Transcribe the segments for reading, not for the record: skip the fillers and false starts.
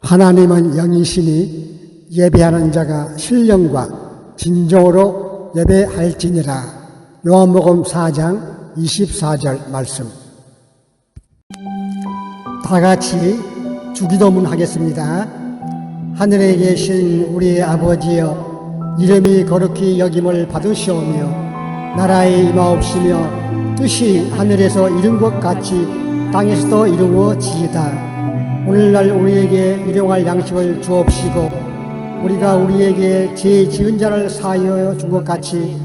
하나님은 영이시니 예배하는 자가 신령과 진정으로 예배할지니라. 요한복음 4장 24절 말씀. 다 같이 주기도문 하겠습니다. 하늘에 계신 우리 아버지여, 이름이 거룩히 여김을 받으시오며 나라의 임하옵시며 뜻이 하늘에서 이룬 것 같이 땅에서도 이루어지이다. 오늘날 우리에게 일용할 양식을 주옵시고 우리가 우리에게 죄 지은 자를 사하여 준 것 같이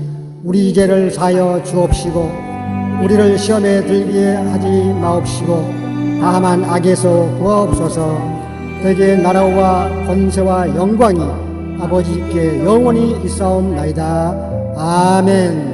우리 죄를 사하여 주옵시고 우리를 시험에 들게 하지 마옵시고 다만 악에서 구하옵소서. 대개 나라와 권세와 영광이 아버지께 영원히 있사옵나이다. 아멘.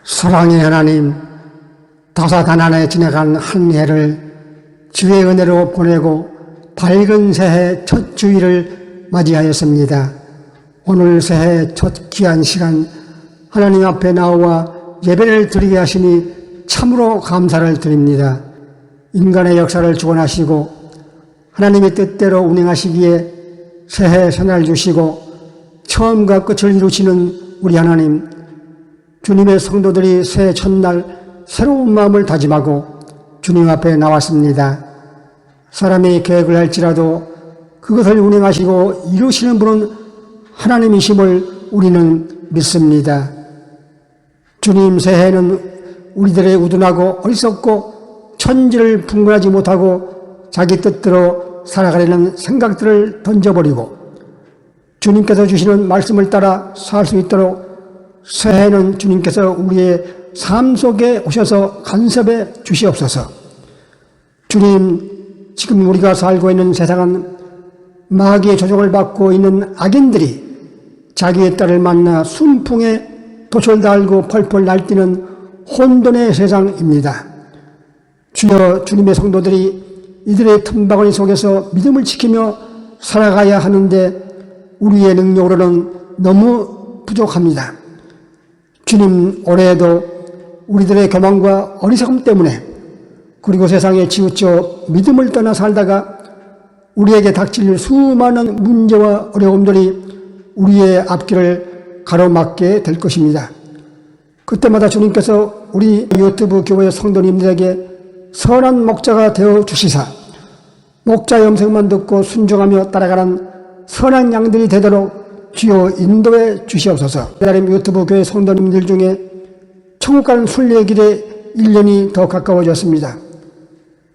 사랑의 하나님, 다사다난에 지나간 한 해를 주의 은혜로 보내고 밝은 새해 첫 주일을 맞이하였습니다. 오늘 새해 첫 귀한 시간 하나님 앞에 나와 예배를 드리게 하시니 참으로 감사를 드립니다. 인간의 역사를 주관하시고 하나님의 뜻대로 운행하시기에 새해 선을 주시고 처음과 끝을 이루시는 우리 하나님, 주님의 성도들이 새해 첫날 새로운 마음을 다짐하고 주님 앞에 나왔습니다. 사람이 계획을 할지라도 그것을 운행하시고 이루시는 분은 하나님이심을 우리는 믿습니다. 주님, 새해는 우리들의 우둔하고 어리석고 천지를 분간하지 못하고 자기 뜻대로 살아가려는 생각들을 던져버리고 주님께서 주시는 말씀을 따라 살 수 있도록 새해는 주님께서 우리의 삶 속에 오셔서 간섭해 주시옵소서. 주님, 지금 우리가 살고 있는 세상은 마귀의 조종을 받고 있는 악인들이 자기의 딸을 만나 순풍에 돛을 달고 펄펄 날뛰는 혼돈의 세상입니다. 주여, 주님의 성도들이 이들의 틈바구니 속에서 믿음을 지키며 살아가야 하는데 우리의 능력으로는 너무 부족합니다. 주님, 올해에도 우리들의 교만과 어리석음 때문에 그리고 세상에 치우쳐 믿음을 떠나 살다가 우리에게 닥칠 수많은 문제와 어려움들이 우리의 앞길을 가로막게 될 것입니다. 그때마다 주님께서 우리 유튜브 교회 성도님들에게 선한 목자가 되어 주시사 목자의 음성만 듣고 순종하며 따라가는 선한 양들이 되도록 주여 인도해 주시옵소서. 하나님 유튜브 교회 성도님들 중에 천국 가는 순례의 길에 1년이 더 가까워졌습니다.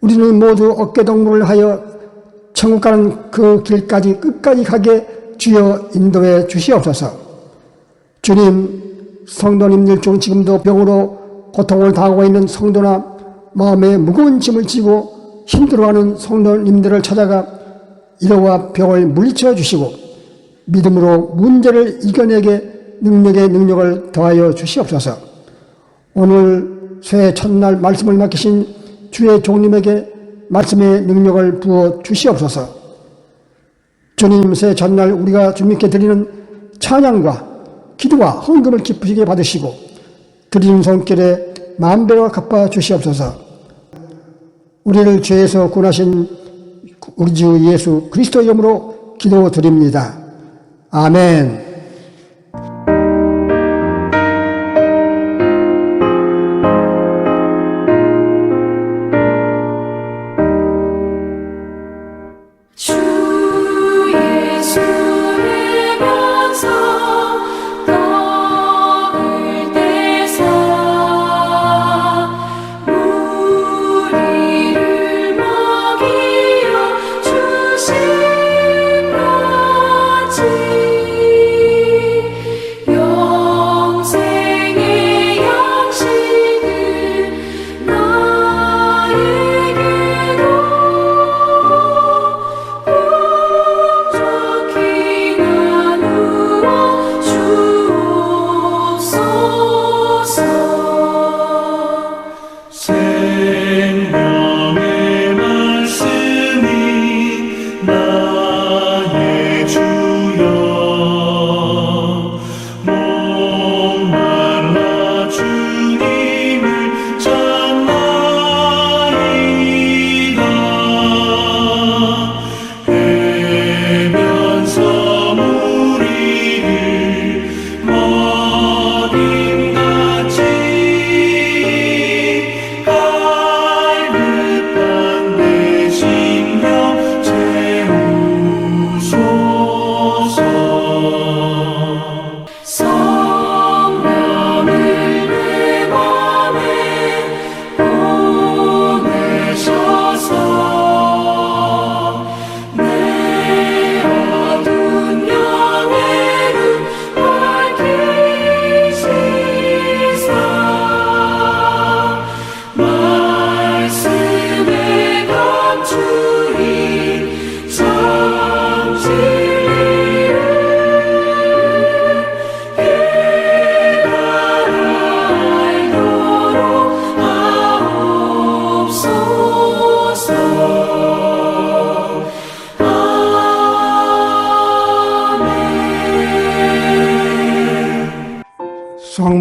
우리는 모두 어깨동무를 하여 천국 가는 그 길까지 끝까지 가게 주여 인도해 주시옵소서. 주님, 성도님들 중 지금도 병으로 고통을 당하고 있는 성도나 마음에 무거운 짐을 지고 힘들어하는 성도님들을 찾아가 이러와 병을 물리쳐 주시고 믿음으로 문제를 이겨내게 능력을 더하여 주시옵소서. 오늘 새해 첫날 말씀을 맡기신 주의 종님에게 말씀의 능력을 부어 주시옵소서. 주님, 새해 첫날 우리가 주님께 드리는 찬양과 기도와 헌금을 기쁘시게 받으시고 드리는 손길에 만배로 갚아 주시옵소서. 우리를 죄에서 구원하신 우리 주 예수 그리스도 이름으로 기도드립니다. 아멘.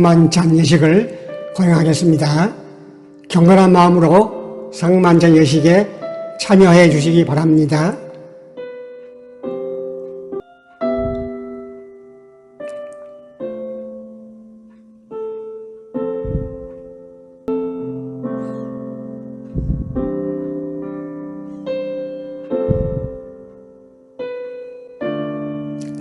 성만찬 예식을 거행하겠습니다. 경건한 마음으로 성만찬 예식에 참여해 주시기 바랍니다.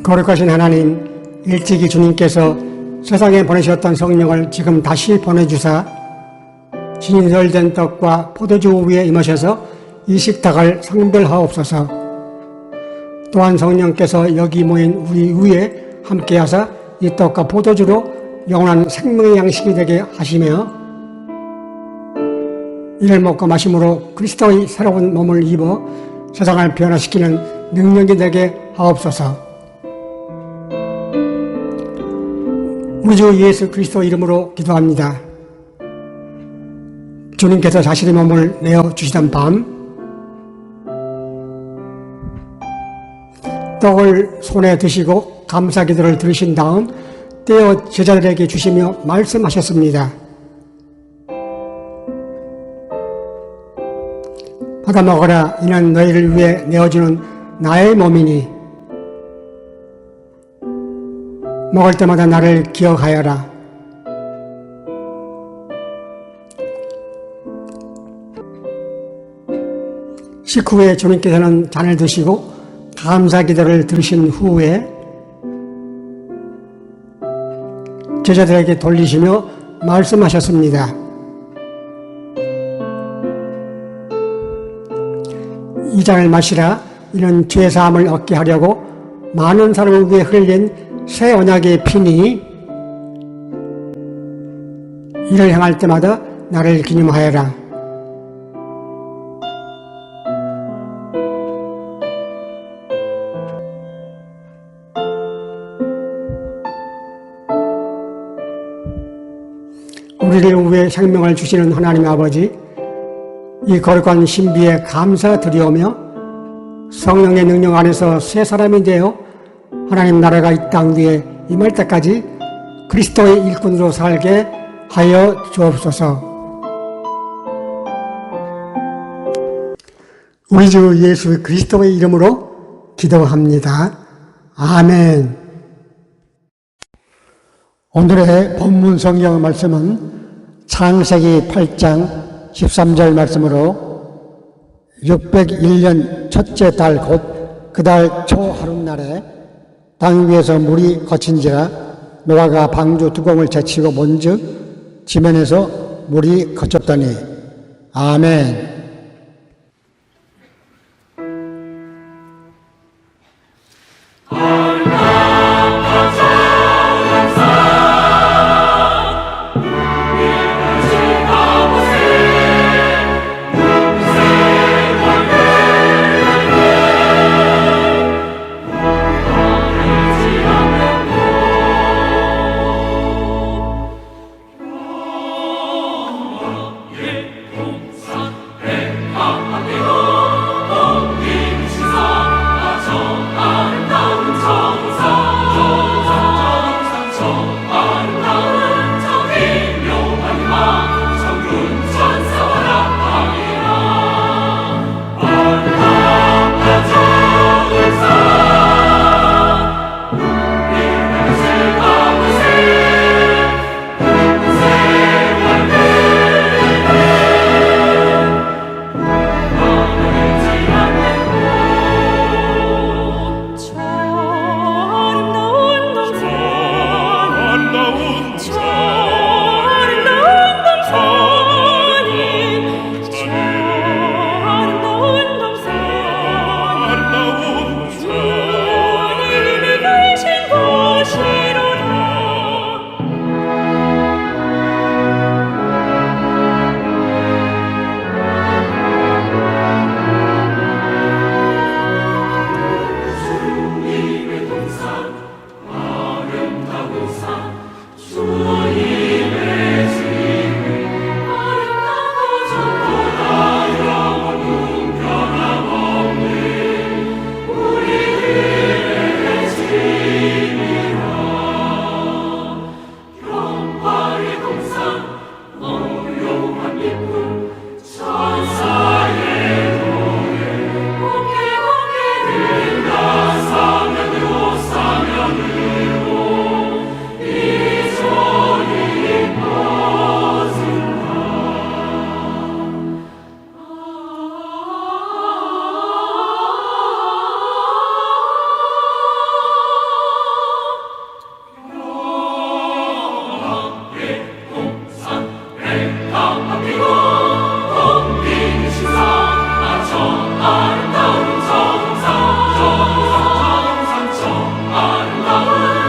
거룩하신 하나님, 일찍이 주님께서 세상에 보내셨던 성령을 지금 다시 보내주사 진설된 떡과 포도주 위에 임하셔서 이 식탁을 성별하옵소서. 또한 성령께서 여기 모인 우리 위에 함께하사 이 떡과 포도주로 영원한 생명의 양식이 되게 하시며 이를 먹고 마심으로 그리스도의 새로운 몸을 입어 세상을 변화시키는 능력이 되게 하옵소서. 우리 주 예수 그리스도 이름으로 기도합니다. 주님께서 자신의 몸을 내어주시던 밤 떡을 손에 드시고 감사기도를 들으신 다음 떼어 제자들에게 주시며 말씀하셨습니다. 받아 먹어라. 이는 너희를 위해 내어주는 나의 몸이니 먹을 때마다 나를 기억하여라. 식후에 주님께서는 잔을 드시고 감사 기도를 들으신 후에 제자들에게 돌리시며 말씀하셨습니다. 이 잔을 마시라. 이는 죄 사함을 얻게 하려고 많은 사람을 위해 흘린 새 언약의 피니 이를 행할 때마다 나를 기념하여라. 우리를 위해 생명을 주시는 하나님 아버지, 이 거룩한 신비에 감사드리오며 성령의 능력 안에서 새 사람이 되어 하나님 나라가 이 땅 위에 임할 때까지 그리스도의 일꾼으로 살게 하여 주옵소서. 우리 주 예수 그리스도의 이름으로 기도합니다. 아멘. 오늘의 본문 성경 말씀은 창세기 8장 13절 말씀으로 601년 첫째 달 곧 그 달 초하룻날에 땅 위에서 물이 거친지라 노아가 방주 뚜껑을 제치고 본즉 지면에서 물이 거쳤더니. 아멘. 아름다운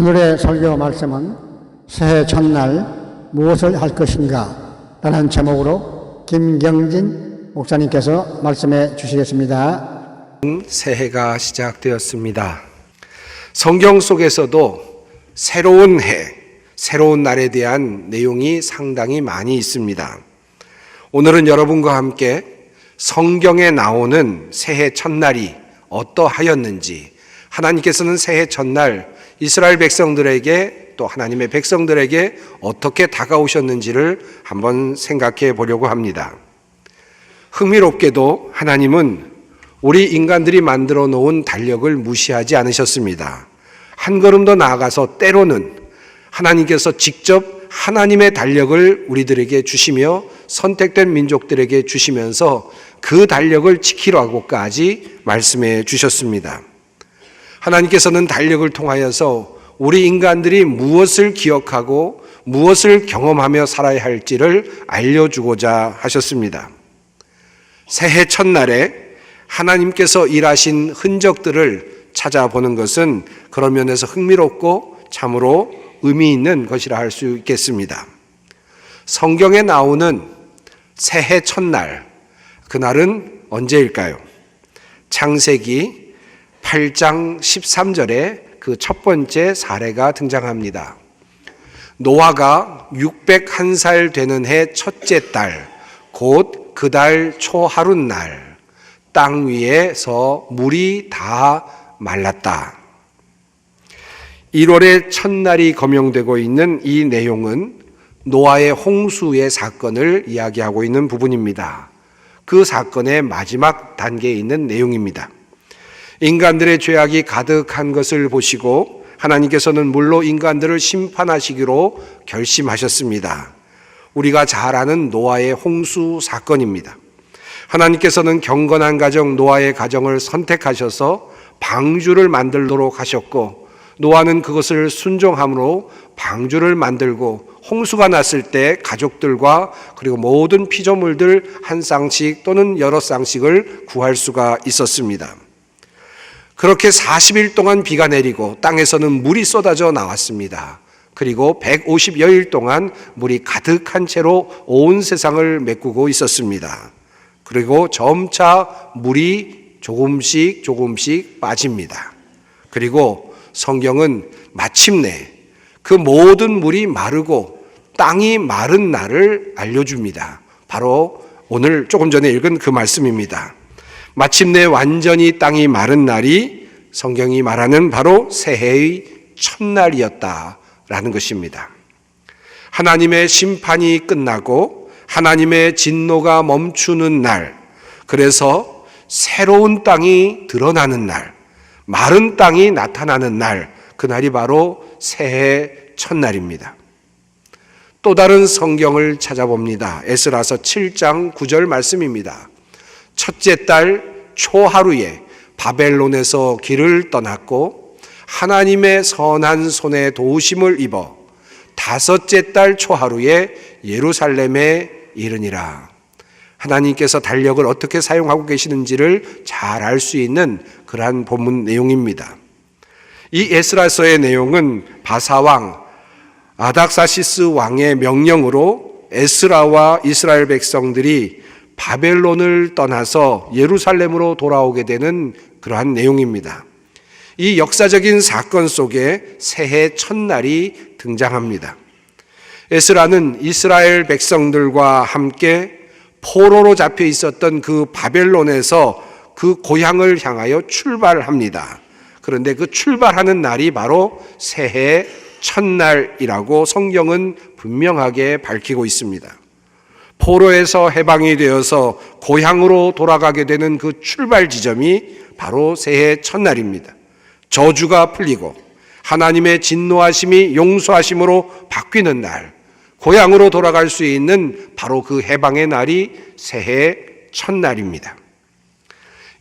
오늘의 설교 말씀은 새해 첫날 무엇을 할 것인가 라는 제목으로 김경진 목사님께서 말씀해 주시겠습니다. 새해가 시작되었습니다. 성경 속에서도 새로운 해, 새로운 날에 대한 내용이 상당히 많이 있습니다. 오늘은 여러분과 함께 성경에 나오는 새해 첫날이 어떠하였는지, 하나님께서는 새해 첫날 이스라엘 백성들에게 또 하나님의 백성들에게 어떻게 다가오셨는지를 한번 생각해 보려고 합니다. 흥미롭게도 하나님은 우리 인간들이 만들어 놓은 달력을 무시하지 않으셨습니다. 한 걸음 더 나아가서 때로는 하나님께서 직접 하나님의 달력을 우리들에게 주시며 선택된 민족들에게 주시면서 그 달력을 지키라고까지 말씀해 주셨습니다. 하나님께서는 달력을 통하여서 우리 인간들이 무엇을 기억하고 무엇을 경험하며 살아야 할지를 알려주고자 하셨습니다. 새해 첫날에 하나님께서 일하신 흔적들을 찾아보는 것은 그런 면에서 흥미롭고 참으로 의미 있는 것이라 할 수 있겠습니다. 성경에 나오는 새해 첫날, 그날은 언제일까요? 창세기 8장 13절에 그 첫 번째 사례가 등장합니다. 노아가 601살 되는 해 첫째 달, 곧 그 달 초하룻날, 땅 위에서 물이 다 말랐다. 1월의 첫날이 거명되고 있는 이 내용은 노아의 홍수의 사건을 이야기하고 있는 부분입니다. 그 사건의 마지막 단계에 있는 내용입니다. 인간들의 죄악이 가득한 것을 보시고 하나님께서는 물로 인간들을 심판하시기로 결심하셨습니다. 우리가 잘 아는 노아의 홍수 사건입니다. 하나님께서는 경건한 가정 노아의 가정을 선택하셔서 방주를 만들도록 하셨고, 노아는 그것을 순종함으로 방주를 만들고 홍수가 났을 때 가족들과 그리고 모든 피조물들 한 쌍씩 또는 여러 쌍씩을 구할 수가 있었습니다. 그렇게 40일 동안 비가 내리고 땅에서는 물이 쏟아져 나왔습니다. 그리고 150여일 동안 물이 가득한 채로 온 세상을 메꾸고 있었습니다. 그리고 점차 물이 조금씩 빠집니다. 그리고 성경은 마침내 그 모든 물이 마르고 땅이 마른 날을 알려줍니다. 바로 오늘 조금 전에 읽은 그 말씀입니다. 마침내 완전히 땅이 마른 날이 성경이 말하는 바로 새해의 첫날이었다라는 것입니다. 하나님의 심판이 끝나고 하나님의 진노가 멈추는 날, 그래서 새로운 땅이 드러나는 날, 마른 땅이 나타나는 날, 그날이 바로 새해 첫날입니다. 또 다른 성경을 찾아봅니다. 에스라서 7장 9절 말씀입니다. 첫째 달 초하루에 바벨론에서 길을 떠났고 하나님의 선한 손에 도우심을 입어 다섯째 달 초하루에 예루살렘에 이르니라. 하나님께서 달력을 어떻게 사용하고 계시는지를 잘 알 수 있는 그러한 본문 내용입니다. 이 에스라서의 내용은 바사왕 아닥사시스 왕의 명령으로 에스라와 이스라엘 백성들이 바벨론을 떠나서 예루살렘으로 돌아오게 되는 그러한 내용입니다. 이 역사적인 사건 속에 새해 첫날이 등장합니다. 에스라는 이스라엘 백성들과 함께 포로로 잡혀 있었던 그 바벨론에서 그 고향을 향하여 출발합니다. 그런데 그 출발하는 날이 바로 새해 첫날이라고 성경은 분명하게 밝히고 있습니다. 포로에서 해방이 되어서 고향으로 돌아가게 되는 그 출발 지점이 바로 새해 첫날입니다. 저주가 풀리고 하나님의 진노하심이 용서하심으로 바뀌는 날, 고향으로 돌아갈 수 있는 바로 그 해방의 날이 새해 첫날입니다.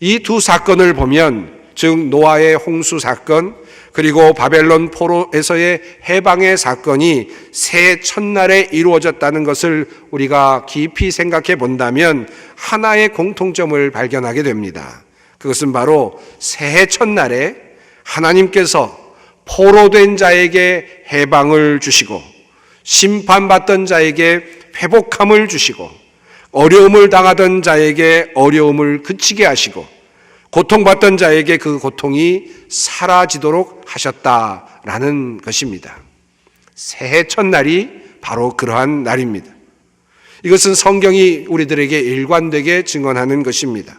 이 두 사건을 보면, 즉 노아의 홍수 사건 그리고 바벨론 포로에서의 해방의 사건이 새해 첫날에 이루어졌다는 것을 우리가 깊이 생각해 본다면 하나의 공통점을 발견하게 됩니다. 그것은 바로 새해 첫날에 하나님께서 포로된 자에게 해방을 주시고 심판받던 자에게 회복함을 주시고 어려움을 당하던 자에게 어려움을 그치게 하시고 고통받던 자에게 그 고통이 사라지도록 하셨다라는 것입니다. 새해 첫날이 바로 그러한 날입니다. 이것은 성경이 우리들에게 일관되게 증언하는 것입니다.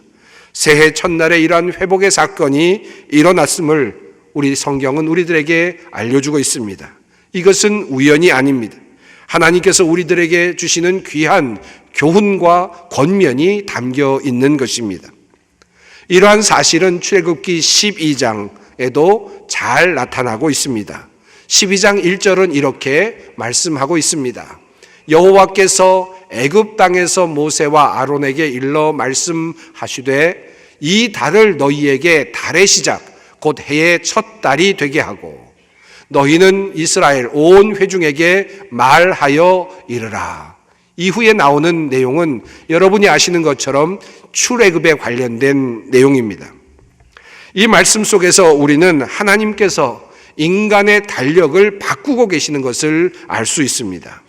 새해 첫날에 이러한 회복의 사건이 일어났음을 우리 성경은 우리들에게 알려주고 있습니다. 이것은 우연이 아닙니다. 하나님께서 우리들에게 주시는 귀한 교훈과 권면이 담겨 있는 것입니다. 이러한 사실은 출애굽기 12장에도 잘 나타나고 있습니다. 12장 1절은 이렇게 말씀하고 있습니다. 여호와께서 애굽 땅에서 모세와 아론에게 일러 말씀하시되 이 달을 너희에게 달의 시작 곧 해의 첫 달이 되게 하고 너희는 이스라엘 온 회중에게 말하여 이르라. 이후에 나오는 내용은 여러분이 아시는 것처럼 출애굽에 관련된 내용입니다. 이 말씀 속에서 우리는 하나님께서 인간의 달력을 바꾸고 계시는 것을 알 수 있습니다.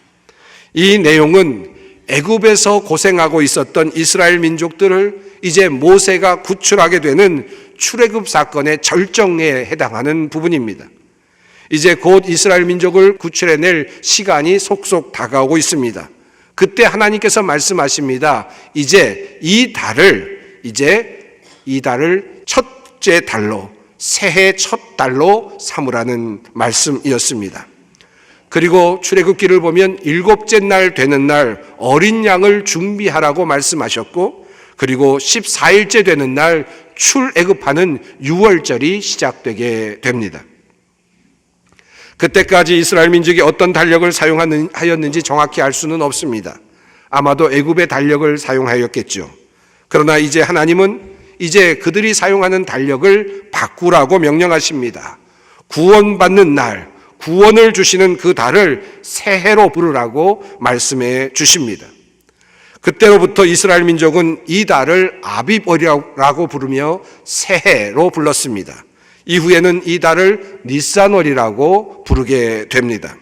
이 내용은 애굽에서 고생하고 있었던 이스라엘 민족들을 이제 모세가 구출하게 되는 출애굽 사건의 절정에 해당하는 부분입니다. 이제 곧 이스라엘 민족을 구출해낼 시간이 속속 다가오고 있습니다. 그때 하나님께서 말씀하십니다. 이제 이 달을 첫째 달로, 새해 첫 달로 삼으라는 말씀이었습니다. 그리고 출애굽기를 보면 일곱째 날 되는 날 어린 양을 준비하라고 말씀하셨고, 그리고 14일째 되는 날 출애굽하는 유월절이 시작되게 됩니다. 그때까지 이스라엘 민족이 어떤 달력을 사용하였는지 정확히 알 수는 없습니다. 아마도 애굽의 달력을 사용하였겠죠. 그러나 이제 하나님은 이제 그들이 사용하는 달력을 바꾸라고 명령하십니다. 구원받는 날, 구원을 주시는 그 달을 새해로 부르라고 말씀해 주십니다. 그때로부터 이스라엘 민족은 이 달을 아비월이라고 부르며 새해로 불렀습니다. 이후에는 이 달을 니산월이라고 부르게 됩니다.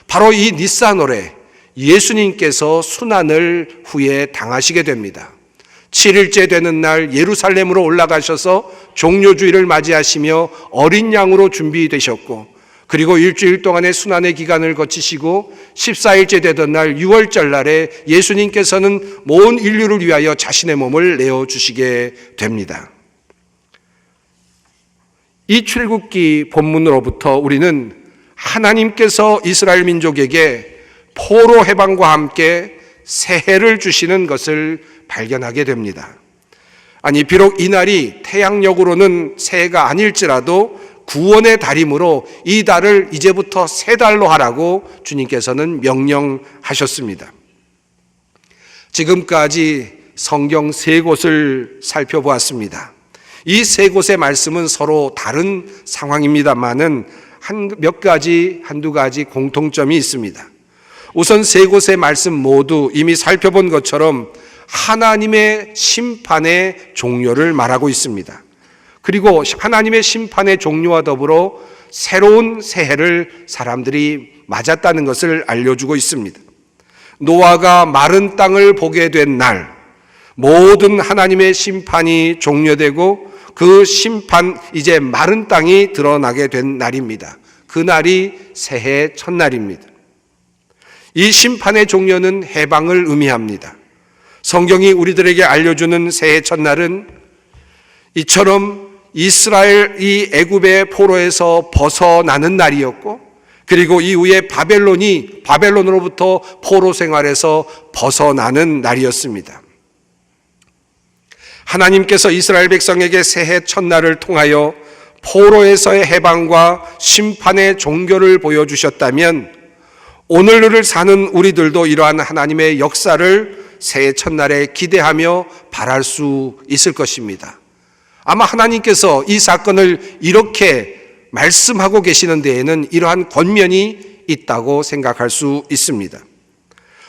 바로 이 니산월에 예수님께서 순환을 후에 당하시게 됩니다. 7일째 되는 날 예루살렘으로 올라가셔서 종료주일을 맞이하시며 어린 양으로 준비되셨고, 그리고 일주일 동안의 순환의 기간을 거치시고 14일째 되던 날 6월절 날에 예수님께서는 온 인류를 위하여 자신의 몸을 내어주시게 됩니다. 이 출애굽기 본문으로부터 우리는 하나님께서 이스라엘 민족에게 포로 해방과 함께 새해를 주시는 것을 발견하게 됩니다. 아니, 비록 이 날이 태양력으로는 새해가 아닐지라도 구원의 달이므로 이 달을 이제부터 새 달로 하라고 주님께서는 명령하셨습니다. 지금까지 성경 세 곳을 살펴보았습니다. 이 세 곳의 말씀은 서로 다른 상황입니다만은 한두 가지 공통점이 있습니다. 우선 세 곳의 말씀 모두 이미 살펴본 것처럼 하나님의 심판의 종료를 말하고 있습니다. 그리고 하나님의 심판의 종료와 더불어 새로운 새해를 사람들이 맞았다는 것을 알려주고 있습니다. 노아가 마른 땅을 보게 된 날, 모든 하나님의 심판이 종료되고 그 심판, 이제 마른 땅이 드러나게 된 날입니다. 그 날이 새해 첫날입니다. 이 심판의 종료는 해방을 의미합니다. 성경이 우리들에게 알려주는 새해 첫날은 이처럼 이스라엘이 애굽의 포로에서 벗어나는 날이었고, 그리고 이후에 바벨론으로부터 포로 생활에서 벗어나는 날이었습니다. 하나님께서 이스라엘 백성에게 새해 첫날을 통하여 포로에서의 해방과 심판의 종교를 보여주셨다면 오늘을 사는 우리들도 이러한 하나님의 역사를 새해 첫날에 기대하며 바랄 수 있을 것입니다. 아마 하나님께서 이 사건을 이렇게 말씀하고 계시는 데에는 이러한 권면이 있다고 생각할 수 있습니다.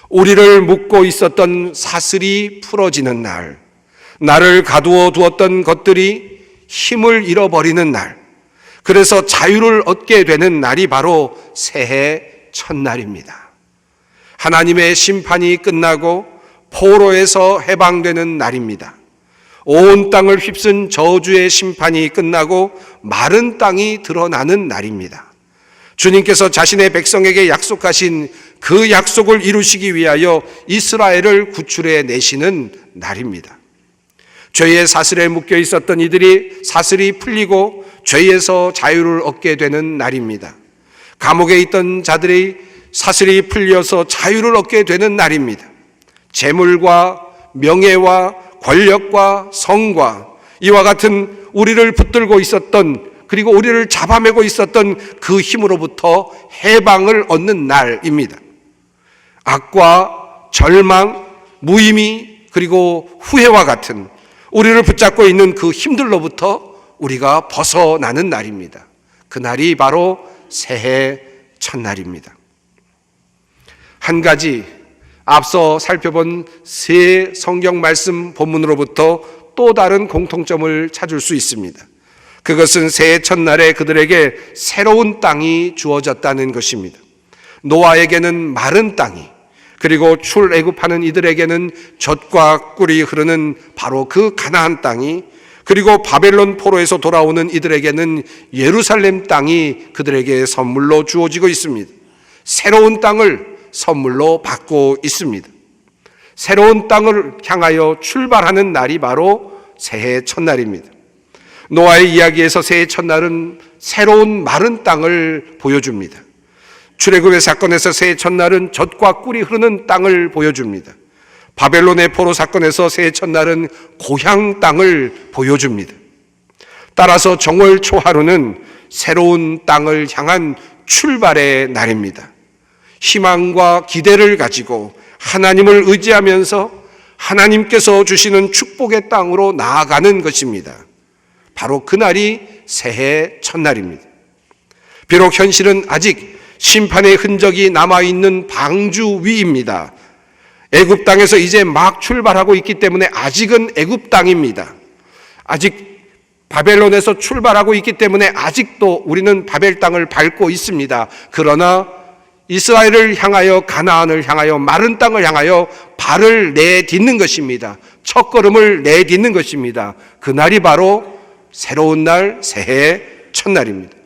우리를 묶고 있었던 사슬이 풀어지는 날, 나를 가두어 두었던 것들이 힘을 잃어버리는 날, 그래서 자유를 얻게 되는 날이 바로 새해 첫날입니다. 하나님의 심판이 끝나고 포로에서 해방되는 날입니다. 온 땅을 휩쓴 저주의 심판이 끝나고 마른 땅이 드러나는 날입니다. 주님께서 자신의 백성에게 약속하신 그 약속을 이루시기 위하여 이스라엘을 구출해 내시는 날입니다. 죄의 사슬에 묶여 있었던 이들이 사슬이 풀리고 죄에서 자유를 얻게 되는 날입니다. 감옥에 있던 자들이 사슬이 풀려서 자유를 얻게 되는 날입니다. 재물과 명예와 권력과 성과 이와 같은 우리를 붙들고 있었던, 그리고 우리를 잡아매고 있었던 그 힘으로부터 해방을 얻는 날입니다. 악과 절망, 무의미, 그리고 후회와 같은 우리를 붙잡고 있는 그 힘들로부터 우리가 벗어나는 날입니다. 그 날이 바로 새해 첫날입니다. 한 가지 앞서 살펴본 세 성경 말씀 본문으로부터 또 다른 공통점을 찾을 수 있습니다. 그것은 새해 첫날에 그들에게 새로운 땅이 주어졌다는 것입니다. 노아에게는 마른 땅이, 그리고 출애굽하는 이들에게는 젖과 꿀이 흐르는 바로 그 가나안 땅이, 그리고 바벨론 포로에서 돌아오는 이들에게는 예루살렘 땅이 그들에게 선물로 주어지고 있습니다. 새로운 땅을 선물로 받고 있습니다. 새로운 땅을 향하여 출발하는 날이 바로 새해 첫날입니다. 노아의 이야기에서 새해 첫날은 새로운 마른 땅을 보여줍니다. 출애굽의 사건에서 새해 첫날은 젖과 꿀이 흐르는 땅을 보여줍니다. 바벨론의 포로 사건에서 새해 첫날은 고향 땅을 보여줍니다. 따라서 정월 초하루는 새로운 땅을 향한 출발의 날입니다. 희망과 기대를 가지고 하나님을 의지하면서 하나님께서 주시는 축복의 땅으로 나아가는 것입니다. 바로 그날이 새해 첫날입니다. 비록 현실은 아직 심판의 흔적이 남아있는 방주 위입니다. 애굽 땅에서 이제 막 출발하고 있기 때문에 아직은 애굽 땅입니다. 아직 바벨론에서 출발하고 있기 때문에 아직도 우리는 바벨 땅을 밟고 있습니다. 그러나 이스라엘을 향하여, 가나안을 향하여, 마른 땅을 향하여 발을 내딛는 것입니다. 첫걸음을 내딛는 것입니다. 그날이 바로 새로운 날, 새해 첫날입니다.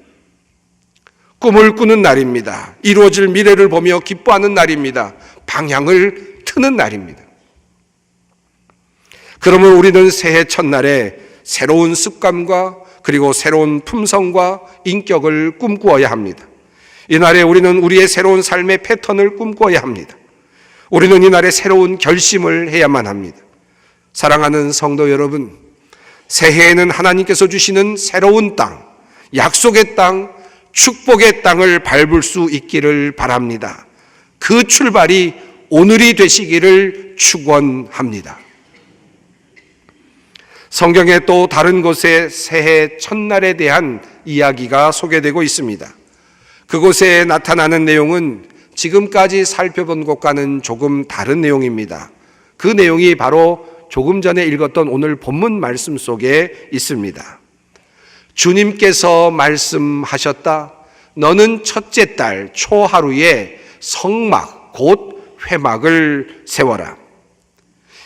꿈을 꾸는 날입니다. 이루어질 미래를 보며 기뻐하는 날입니다. 방향을 트는 날입니다. 그러면 우리는 새해 첫날에 새로운 습관과 그리고 새로운 품성과 인격을 꿈꾸어야 합니다. 이날에 우리는 우리의 새로운 삶의 패턴을 꿈꿔야 합니다. 우리는 이날에 새로운 결심을 해야만 합니다. 사랑하는 성도 여러분, 새해에는 하나님께서 주시는 새로운 땅, 약속의 땅, 축복의 땅을 밟을 수 있기를 바랍니다. 그 출발이 오늘이 되시기를 축원합니다. 성경의 또 다른 곳에 새해 첫날에 대한 이야기가 소개되고 있습니다. 그곳에 나타나는 내용은 지금까지 살펴본 것과는 조금 다른 내용입니다. 그 내용이 바로 조금 전에 읽었던 오늘 본문 말씀 속에 있습니다. 주님께서 말씀하셨다. 너는 첫째 달 초하루에 성막 곧 회막을 세워라.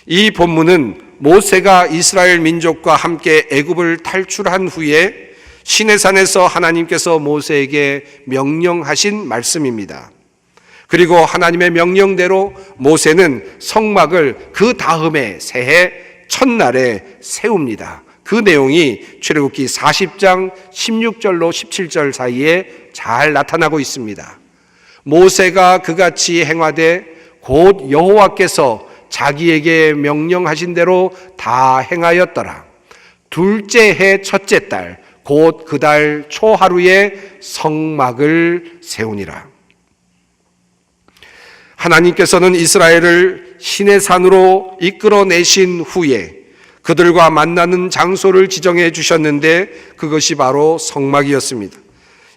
이 본문은 모세가 이스라엘 민족과 함께 애굽을 탈출한 후에 시내산에서 하나님께서 모세에게 명령하신 말씀입니다. 그리고 하나님의 명령대로 모세는 성막을 그 다음에 새해 첫날에 세웁니다. 그 내용이 출애굽기 40장 16절로 17절 사이에 잘 나타나고 있습니다. 모세가 그같이 행하되 곧 여호와께서 자기에게 명령하신 대로 다 행하였더라. 둘째 해 첫째 달 곧 그 달 초하루에 성막을 세우니라. 하나님께서는 이스라엘을 시내산으로 이끌어내신 후에 그들과 만나는 장소를 지정해 주셨는데 그것이 바로 성막이었습니다.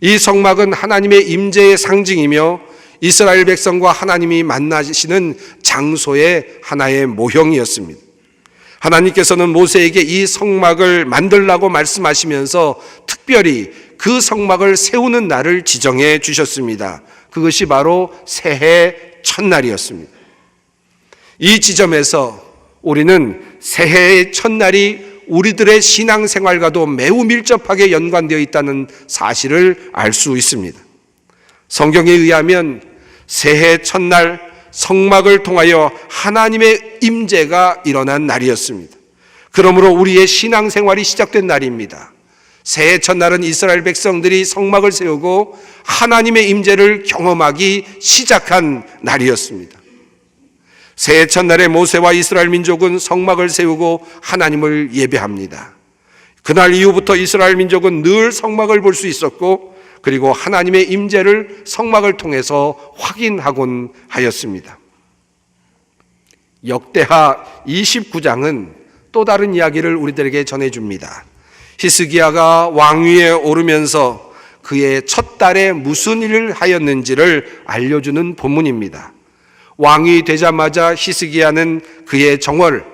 이 성막은 하나님의 임재의 상징이며 이스라엘 백성과 하나님이 만나시는 장소의 하나의 모형이었습니다. 하나님께서는 모세에게 이 성막을 만들라고 말씀하시면서 특별히 그 성막을 세우는 날을 지정해 주셨습니다. 그것이 바로 새해 첫날이었습니다. 이 지점에서 우리는 새해의 첫날이 우리들의 신앙생활과도 매우 밀접하게 연관되어 있다는 사실을 알 수 있습니다. 성경에 의하면 새해 첫날 성막을 통하여 하나님의 임재가 일어난 날이었습니다. 그러므로 우리의 신앙생활이 시작된 날입니다. 새해 첫날은 이스라엘 백성들이 성막을 세우고 하나님의 임재를 경험하기 시작한 날이었습니다. 새해 첫날에 모세와 이스라엘 민족은 성막을 세우고 하나님을 예배합니다. 그날 이후부터 이스라엘 민족은 늘 성막을 볼 수 있었고 그리고 하나님의 임재를 성막을 통해서 확인하곤 하였습니다. 역대하 29장은 또 다른 이야기를 우리들에게 전해줍니다. 히스기야가 왕위에 오르면서 그의 첫 달에 무슨 일을 하였는지를 알려주는 본문입니다. 왕이 되자마자 히스기야는 그의 정월,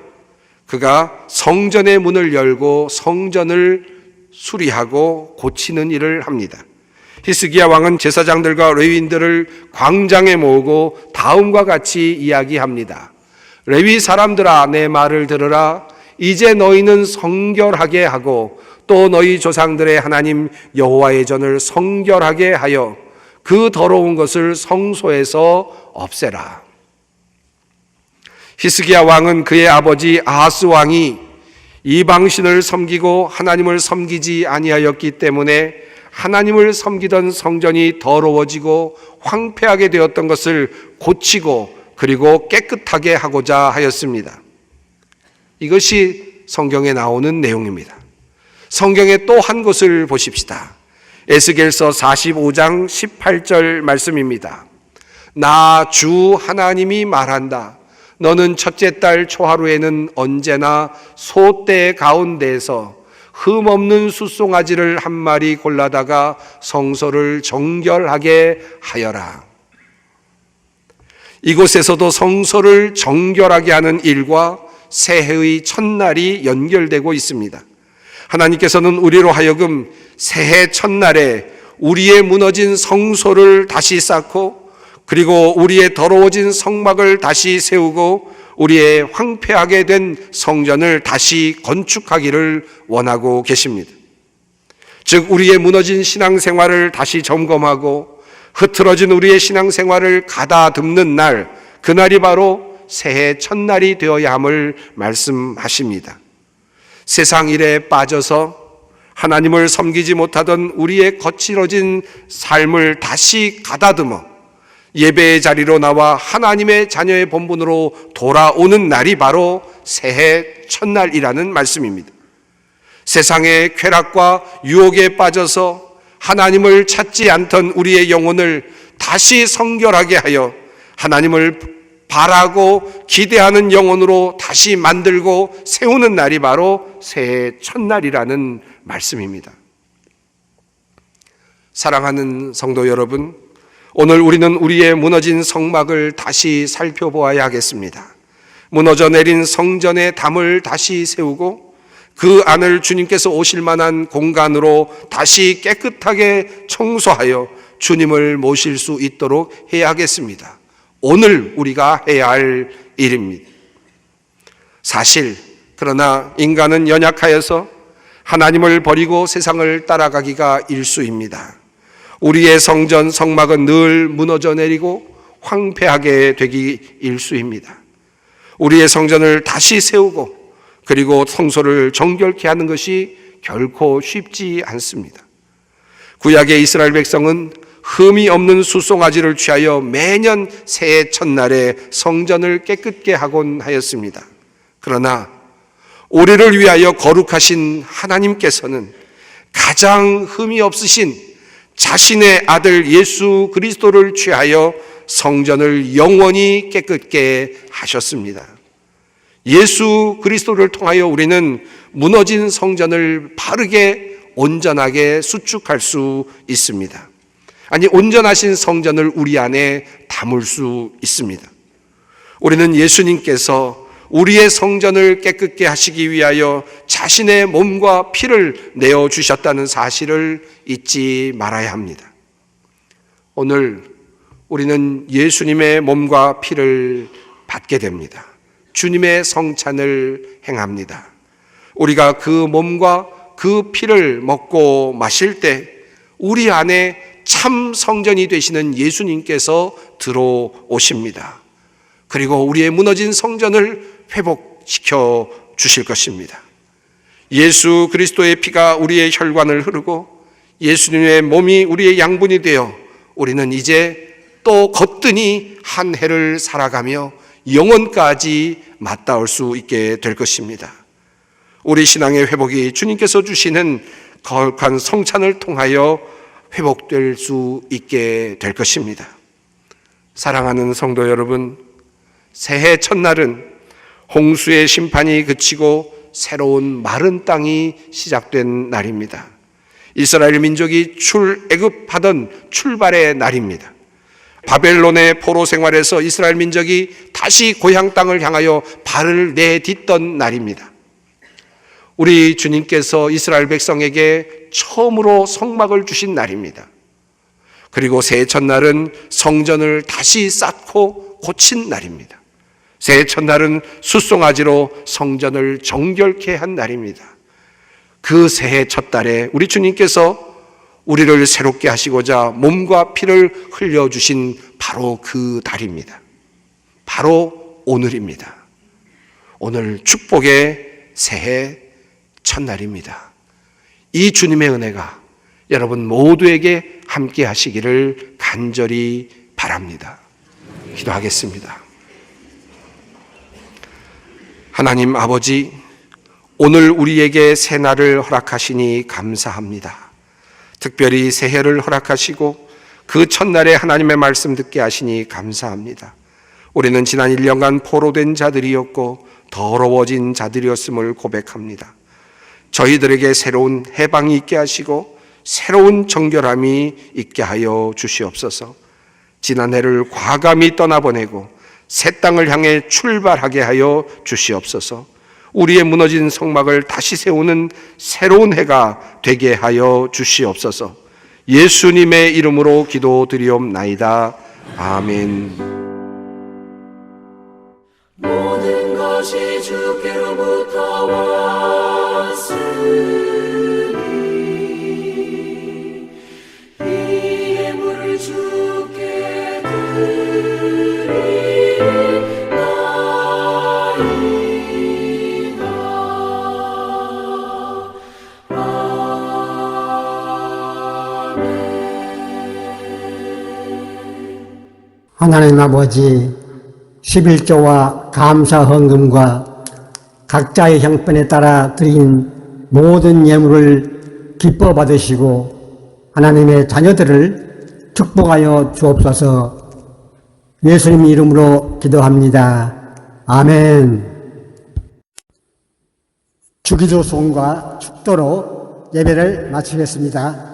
그가 성전의 문을 열고 성전을 수리하고 고치는 일을 합니다. 히스기야 왕은 제사장들과 레위인들을 광장에 모으고 다음과 같이 이야기합니다. 레위 사람들아, 내 말을 들으라. 이제 너희는 성결하게 하고 또 너희 조상들의 하나님 여호와의 전을 성결하게 하여 그 더러운 것을 성소에서 없애라. 히스기야 왕은 그의 아버지 아하스 왕이 이방신을 섬기고 하나님을 섬기지 아니하였기 때문에 하나님을 섬기던 성전이 더러워지고 황폐하게 되었던 것을 고치고 그리고 깨끗하게 하고자 하였습니다. 이것이 성경에 나오는 내용입니다. 성경의 또 한 곳을 보십시다. 에스겔서 45장 18절 말씀입니다. 나 주 하나님이 말한다. 너는 첫째 달 초하루에는 언제나 소떼 가운데에서 흠없는 숫송아지를 한 마리 골라다가 성소를 정결하게 하여라. 이곳에서도 성소를 정결하게 하는 일과 새해의 첫날이 연결되고 있습니다. 하나님께서는 우리로 하여금 새해 첫날에 우리의 무너진 성소를 다시 쌓고 그리고 우리의 더러워진 성막을 다시 세우고 우리의 황폐하게 된 성전을 다시 건축하기를 원하고 계십니다. 즉 우리의 무너진 신앙생활을 다시 점검하고 흐트러진 우리의 신앙생활을 가다듬는 날, 그날이 바로 새해 첫날이 되어야 함을 말씀하십니다. 세상 일에 빠져서 하나님을 섬기지 못하던 우리의 거칠어진 삶을 다시 가다듬어 예배의 자리로 나와 하나님의 자녀의 본분으로 돌아오는 날이 바로 새해 첫날이라는 말씀입니다. 세상의 쾌락과 유혹에 빠져서 하나님을 찾지 않던 우리의 영혼을 다시 성결하게 하여 하나님을 바라고 기대하는 영혼으로 다시 만들고 세우는 날이 바로 새해 첫날이라는 말씀입니다. 사랑하는 성도 여러분, 오늘 우리는 우리의 무너진 성막을 다시 살펴보아야 하겠습니다. 무너져 내린 성전의 담을 다시 세우고 그 안을 주님께서 오실 만한 공간으로 다시 깨끗하게 청소하여 주님을 모실 수 있도록 해야 하겠습니다. 오늘 우리가 해야 할 일입니다. 사실 그러나 인간은 연약하여서 하나님을 버리고 세상을 따라가기가 일쑤입니다. 우리의 성전 성막은 늘 무너져 내리고 황폐하게 되기 일쑤입니다. 우리의 성전을 다시 세우고 그리고 성소를 정결케 하는 것이 결코 쉽지 않습니다. 구약의 이스라엘 백성은 흠이 없는 숫송아지를 취하여 매년 새해 첫날에 성전을 깨끗게 하곤 하였습니다. 그러나 우리를 위하여 거룩하신 하나님께서는 가장 흠이 없으신 자신의 아들 예수 그리스도를 취하여 성전을 영원히 깨끗게 하셨습니다. 예수 그리스도를 통하여 우리는 무너진 성전을 바르게 온전하게 수축할 수 있습니다. 아니, 온전하신 성전을 우리 안에 담을 수 있습니다. 우리는 예수님께서 우리의 성전을 깨끗게 하시기 위하여 자신의 몸과 피를 내어주셨다는 사실을 잊지 말아야 합니다. 오늘 우리는 예수님의 몸과 피를 받게 됩니다. 주님의 성찬을 행합니다. 우리가 그 몸과 그 피를 먹고 마실 때 우리 안에 참 성전이 되시는 예수님께서 들어오십니다. 그리고 우리의 무너진 성전을 회복시켜 주실 것입니다. 예수 그리스도의 피가 우리의 혈관을 흐르고 예수님의 몸이 우리의 양분이 되어 우리는 이제 또 거뜬히 한 해를 살아가며 영원까지 맞닿을 수 있게 될 것입니다. 우리 신앙의 회복이 주님께서 주시는 거룩한 성찬을 통하여 회복될 수 있게 될 것입니다. 사랑하는 성도 여러분, 새해 첫날은 홍수의 심판이 그치고 새로운 마른 땅이 시작된 날입니다. 이스라엘 민족이 출애굽하던 출발의 날입니다. 바벨론의 포로 생활에서 이스라엘 민족이 다시 고향 땅을 향하여 발을 내딛던 날입니다. 우리 주님께서 이스라엘 백성에게 처음으로 성막을 주신 날입니다. 그리고 새해 첫날은 성전을 다시 쌓고 고친 날입니다. 새해 첫날은 숫송아지로 성전을 정결케 한 날입니다. 그 새해 첫달에 우리 주님께서 우리를 새롭게 하시고자 몸과 피를 흘려주신 바로 그 달입니다. 바로 오늘입니다. 오늘 축복의 새해 첫날입니다. 이 주님의 은혜가 여러분 모두에게 함께 하시기를 간절히 바랍니다. 기도하겠습니다. 하나님 아버지, 오늘 우리에게 새날을 허락하시니 감사합니다. 특별히 새해를 허락하시고 그 첫날에 하나님의 말씀 듣게 하시니 감사합니다. 우리는 지난 1년간 포로된 자들이었고 더러워진 자들이었음을 고백합니다. 저희들에게 새로운 해방이 있게 하시고 새로운 정결함이 있게 하여 주시옵소서. 지난 해를 과감히 떠나보내고 새 땅을 향해 출발하게 하여 주시옵소서. 우리의 무너진 성막을 다시 세우는 새로운 해가 되게 하여 주시옵소서. 예수님의 이름으로 기도드리옵나이다. 아멘. 모든 것이 주께로부터 왔으니 이 예물을 주께 하나님 아버지, 11조와 감사 헌금과 각자의 형편에 따라 드린 모든 예물을 기뻐 받으시고 하나님의 자녀들을 축복하여 주옵소서. 예수님 이름으로 기도합니다. 아멘. 주기도 송과 축도로 예배를 마치겠습니다.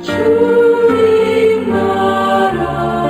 주님 나라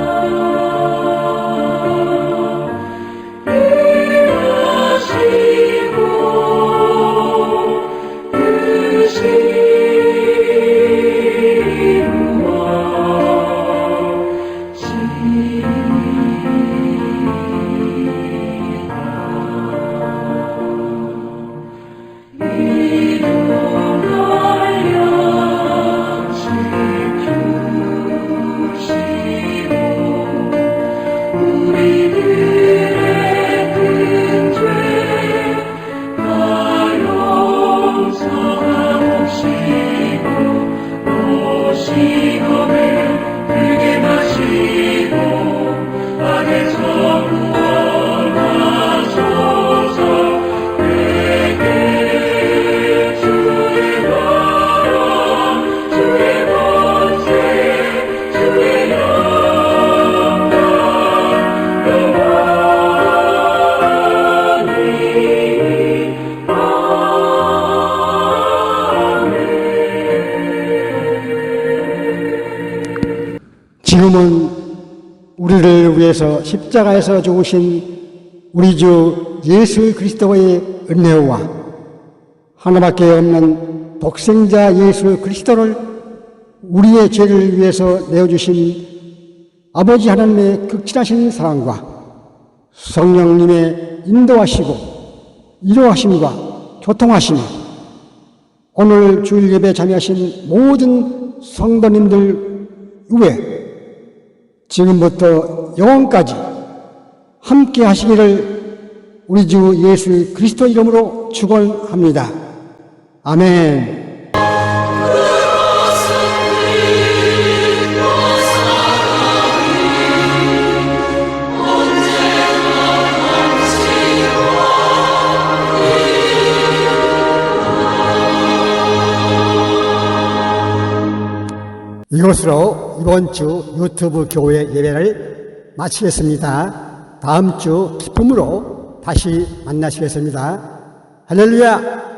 지금은 우리를 위해서 십자가에서 죽으신 우리 주 예수 그리스도의 은혜와 하나밖에 없는 독생자 예수 그리스도를 우리의 죄를 위해서 내어주신 아버지 하나님의 극진하신 사랑과 성령님의 인도하시고 이로하심과 교통하심이 오늘 주일 예배에 참여하신 모든 성도님들 위에 지금부터 영원까지 함께 하시기를 우리 주 예수 그리스도 이름으로 축원합니다. 아멘. 이것으로 이번 주 유튜브 교회 예배를 마치겠습니다. 다음 주 기쁨으로 다시 만나시겠습니다. 할렐루야!